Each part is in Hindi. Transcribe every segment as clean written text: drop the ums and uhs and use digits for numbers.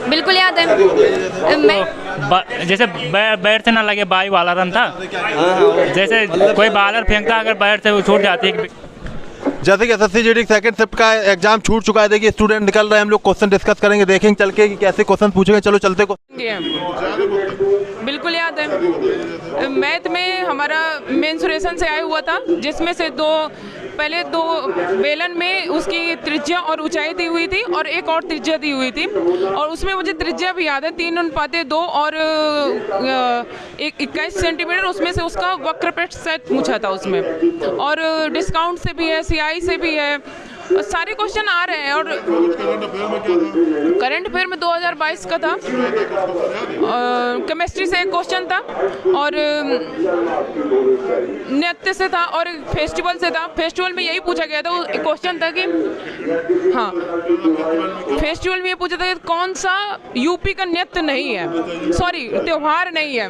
बिल्कुल याद है। जैसे बैट से ना लगे बाई वाला रन था। जैसे कोई बॉलर फेंकता अगर बैट से वो छूट जाती है। जैसे कि एसएससी जीडी सेकंड शिफ्ट का एग्जाम छूट चुका है, देखिए स्टूडेंट निकल रहे हैं, हम लोग क्वेश्चन डिस्कस करेंगे, देखेंगे चल के कि कैसे क्वेश्चन पूछेंगे। चलो चलते को बिल्कुल याद है। मैथ में हमारा मेंसुरेशन से आया हुआ था, जिसमें से पहले दो बेलन में उसकी त्रिज्या और ऊंचाई दी हुई थी और एक और त्रिज्या दी हुई थी, और उसमें मुझे त्रिज्या भी याद है 3:2 और 21 सेंटीमीटर। उसमें से उसका वक्रपृष्ठ सेट पूछा था उसमें, और डिस्काउंट से भी है, सीआई से भी है, सारे क्वेश्चन आ रहे हैं। और करंट अफेयर में 2022 का था, केमिस्ट्री से एक क्वेश्चन था, और नृत्य से था, और फेस्टिवल से था। फेस्टिवल में यही पूछा गया था, एक क्वेश्चन था कि हाँ, फेस्टिवल में ये पूछा था कि कौन सा यूपी का नृत्य नहीं है, सॉरी त्योहार नहीं है,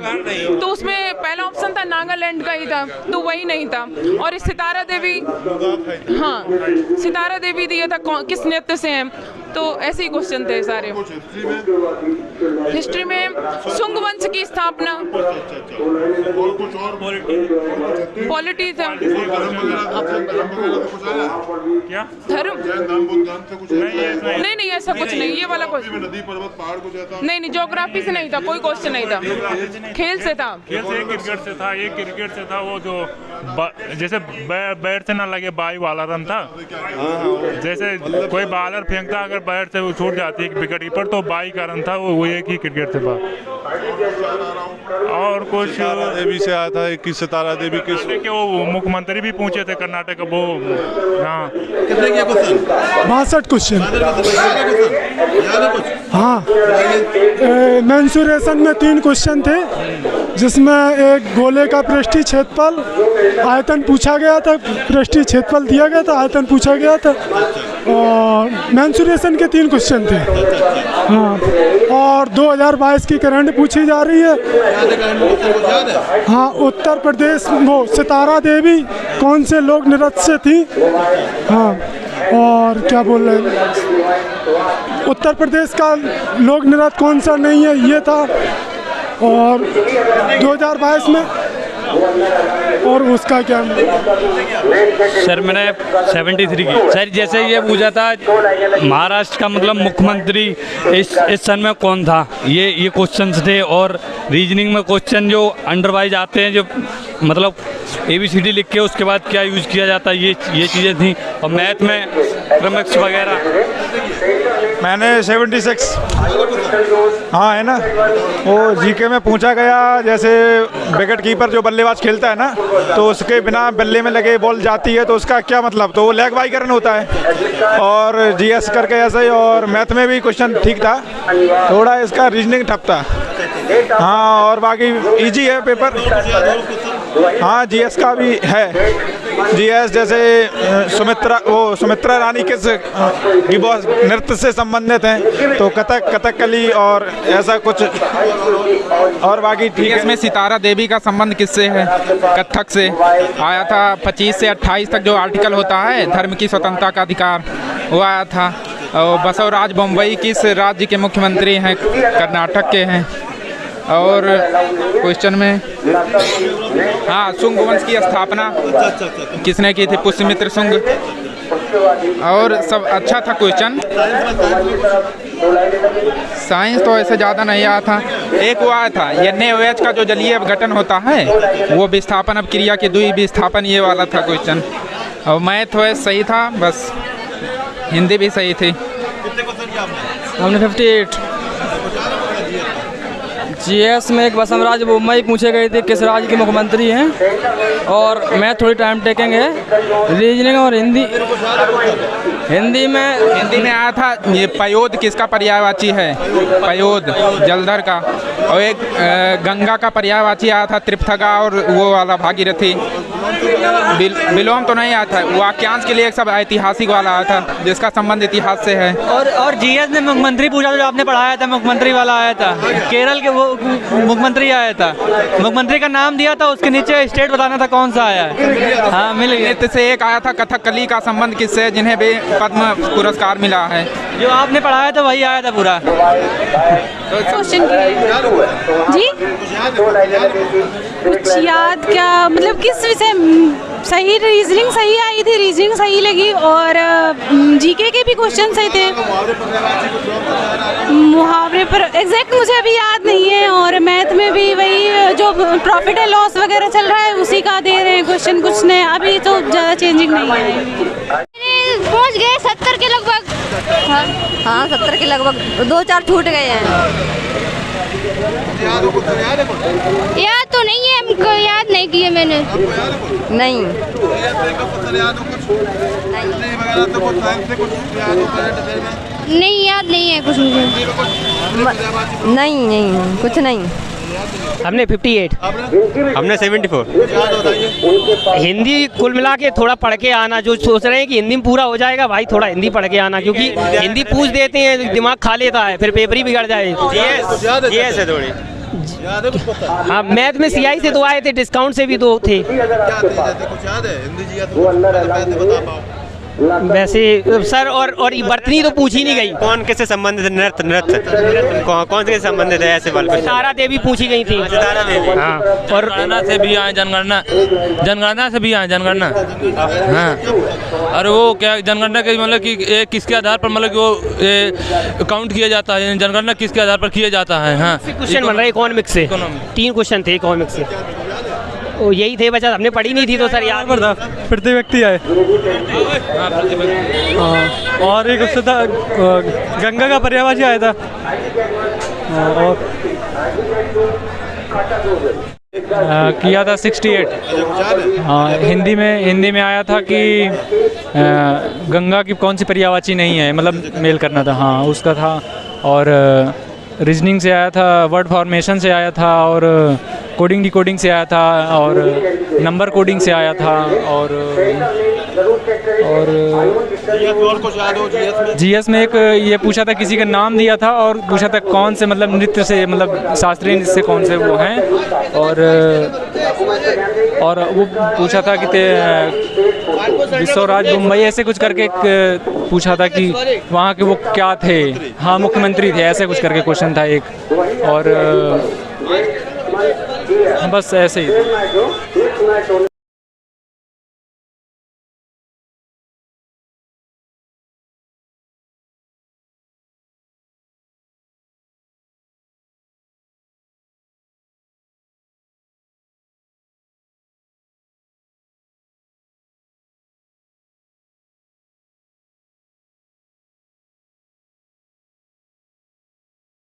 तो उसमें पहला ऑप्शन था नागालैंड का ही था, तो वही नहीं था। और सितारा देवी, हाँ सितारा देवी दिया था किस नृत्य से हैं, तो ऐसे ही क्वेश्चन थे सारे। हिस्ट्री में शुंग वंश की स्थापना, पॉलिटी था, क्या धर्म नहीं ऐसा कुछ नहीं, ये वाला क्वेश्चन नहीं, ज्योग्राफी से नहीं था, कोई क्वेश्चन नहीं था। खेल से था, क्रिकेट से था, ये क्रिकेट से था, वो जो जैसे बैट से ना लगे बाई वाला रन था। जैसे कोई बॉलर फेंकता अगर बैट से वो छूट जाती है विकेट कीपर, तो बाई का रन था, वो एक ही क्रिकेट से था। और कुछ देवी से आया था कि सितारा देवी किस वो मुख्यमंत्री भी पूछे थे कर्नाटक का, वो हाँ कितने किया क्वेश्चन? 62 क्वेश्चन। हाँ, मेंसुरेशन में 3 क्वेश्चन थे, जिसमें एक गोले का पृष्ठीय क्षेत्रफल आयतन पूछा गया था, पृष्ठीय क्षेत्रफल दिया गया था, आयतन पूछा गया था, और मेंसुरेशन के 3 क्वेश्चन थे। हाँ, और 2022 की करंट पूछी जा रही है। हाँ, उत्तर प्रदेश वो सितारा देवी कौन से लोक नृत्य से थी। हाँ, और क्या बोल रहे हैं, उत्तर प्रदेश का लोक नृत्य कौन सा नहीं है, ये था। और 2022 में और उसका क्या सर, मैंने 73 की। सर जैसे ये पूछा था महाराष्ट्र का मतलब मुख्यमंत्री इस सन में कौन था, ये क्वेश्चंस थे। और रीजनिंग में क्वेश्चन जो अंडरवाइज आते हैं, जो मतलब ABCD लिख के उसके बाद क्या यूज़ किया जाता है, ये चीज़ें थी। और मैथ में क्रमिक्स वगैरह मैंने 76। हाँ है ना, वो जीके में पूछा गया, जैसे विकेट कीपर जो बल्लेबाज खेलता है ना, तो उसके बिना बल्ले में लगे बॉल जाती है तो उसका क्या मतलब, तो वो लेग बाई का रन होता है। और GS करके ऐसे ही। और मैथ में भी क्वेश्चन ठीक था, थोड़ा इसका रीजनिंग ठप था। हाँ, और बाकी इजी है पेपर। हाँ, GS का भी है। GS जैसे सुमित्रा रानी किस नृत्य से संबंधित हैं, तो कथकली और ऐसा कुछ। और बाकी ठीक है। इसमें सितारा देवी का संबंध किससे है? कथक से आया था। 25 से 28 तक जो आर्टिकल होता है धर्म की स्वतंत्रता का अधिकार, वो आया था। और बसवराज बम्बई किस राज्य के मुख्यमंत्री हैं? कर्नाटक के हैं। और क्वेश्चन में हाँ, शुंग वंश की स्थापना किसने की थी? पुष्यमित्र शुंग। और सब अच्छा था क्वेश्चन। साइंस तो ऐसे ज़्यादा नहीं आया था। एक वो आया था NaOH का जो जलीय अपघटन होता है, वो विस्थापन अपक्रिया की द्वि विस्थापन, ये वाला था क्वेश्चन। और मैथ सही था, बस हिंदी भी सही थी। हमने 58। GS में एक बसवराज बोम्मई पूछे गए थे किस राज्य के मुख्यमंत्री हैं। और मैं थोड़ी टाइम टेकिंग है। रीजनिंग और हिंदी में आया था ये पयोद किसका पर्यायवाची है? पयोद जलधर का। और एक गंगा का पर्यायवाची आया था त्रिपथगा और वो वाला भागीरथी। विलोम तो नहीं आया था, वाक्यांश के लिए एक सब ऐतिहासिक वाला आया था जिसका संबंध इतिहास से है। और जीएस में मुख्यमंत्री पूछा जो आपने पढ़ाया था, मुख्यमंत्री वाला आया था, केरल के वो मुख्यमंत्री आया था, मुख्यमंत्री का नाम दिया था, उसके नीचे स्टेट बताना था कौन सा आया है। हाँ मिल गया। नृत्य से एक आया था कथकली का संबंध किससे, जिन्हें भी पद्म पुरस्कार मिला है। जो आपने पढ़ाया था वही आया था पूरा। क्वेश्चन जी कुछ याद क्या, मतलब किस विषय? सही रीजनिंग सही आई थी, रीजनिंग सही लगी और जीके के भी क्वेश्चन सही थे। मुहावरे पर एग्जैक्ट मुझे अभी याद नहीं है। और मैथ में भी वही जो प्रॉफिट एंड लॉस वगैरह चल रहा है उसी का दे रहे हैं क्वेश्चन, कुछ नहीं अभी तो ज़्यादा चेंजिंग नहीं है। पहुंच गए 70 के लगभग। हाँ 70 के लगभग, 2-4 छूट गए हैं। याद तो नहीं है हमको, याद नहीं किए मैंने। नहीं नहीं याद नहीं है कुछ मुझे। नहीं कुछ नहीं। हमने 58। हमने 74। हिंदी कुल मिला के थोड़ा पढ़ के आना, जो सोच रहे हैं कि हिंदी में पूरा हो जाएगा भाई थोड़ा हिंदी पढ़ के आना, क्योंकि हिंदी पूछ देते हैं दिमाग खा लेता है, फिर पेपर ही बिगड़ जाए। जीएस है थोड़ी। हाँ मैथ में सीआई से 2 आए थे, डिस्काउंट से भी 2 थे। वैसे सर और बर्तनी तो पूछी नहीं गई। कौन किससे संबंधित है? नृत्य कौन से संबंधित है? ऐसे वाले तारा देवी पूछी गई थी। तारा देवी हाँ। और जनगणना से भी आए, जनगणना से भी आए जनगणना। हाँ और वो क्या जनगणना के मतलब कि किसके आधार पर मतलब कि वो काउंट किया जाता है, जनगणना किसके आधार पर किया जाता है। हाँ क्वेश्चन बन रहा है इकोनॉमिक्स से, 3 क्वेश्चन थे इकोनॉमिक्स से। वो यही थे बच्चा, हमने पढ़ी नहीं थी तो सर याद था। प्रति व्यक्ति आए। और एक उससे था गंगा का पर्यायवाची आया था। और किया था 68। हाँ हिंदी में आया था कि गंगा की कौन सी पर्यायवाची नहीं है, मतलब मेल करना था। हाँ उसका था। और रीजनिंग से आया था, वर्ड फॉर्मेशन से आया था, और कोडिंग डिकोडिंग से आया था, और नंबर कोडिंग से आया था, और जीएस में एक ये पूछा था, किसी का नाम दिया था और पूछा था कौन से मतलब नृत्य से, मतलब शास्त्रीय नृत्य से कौन से वो हैं, और वो पूछा था कि विश्वराज मुंबई ऐसे कुछ करके पूछा था कि वहाँ के वो क्या थे। हाँ मुख्यमंत्री थे, ऐसे कुछ करके क्वेश्चन था एक। और बस ऐसे ही।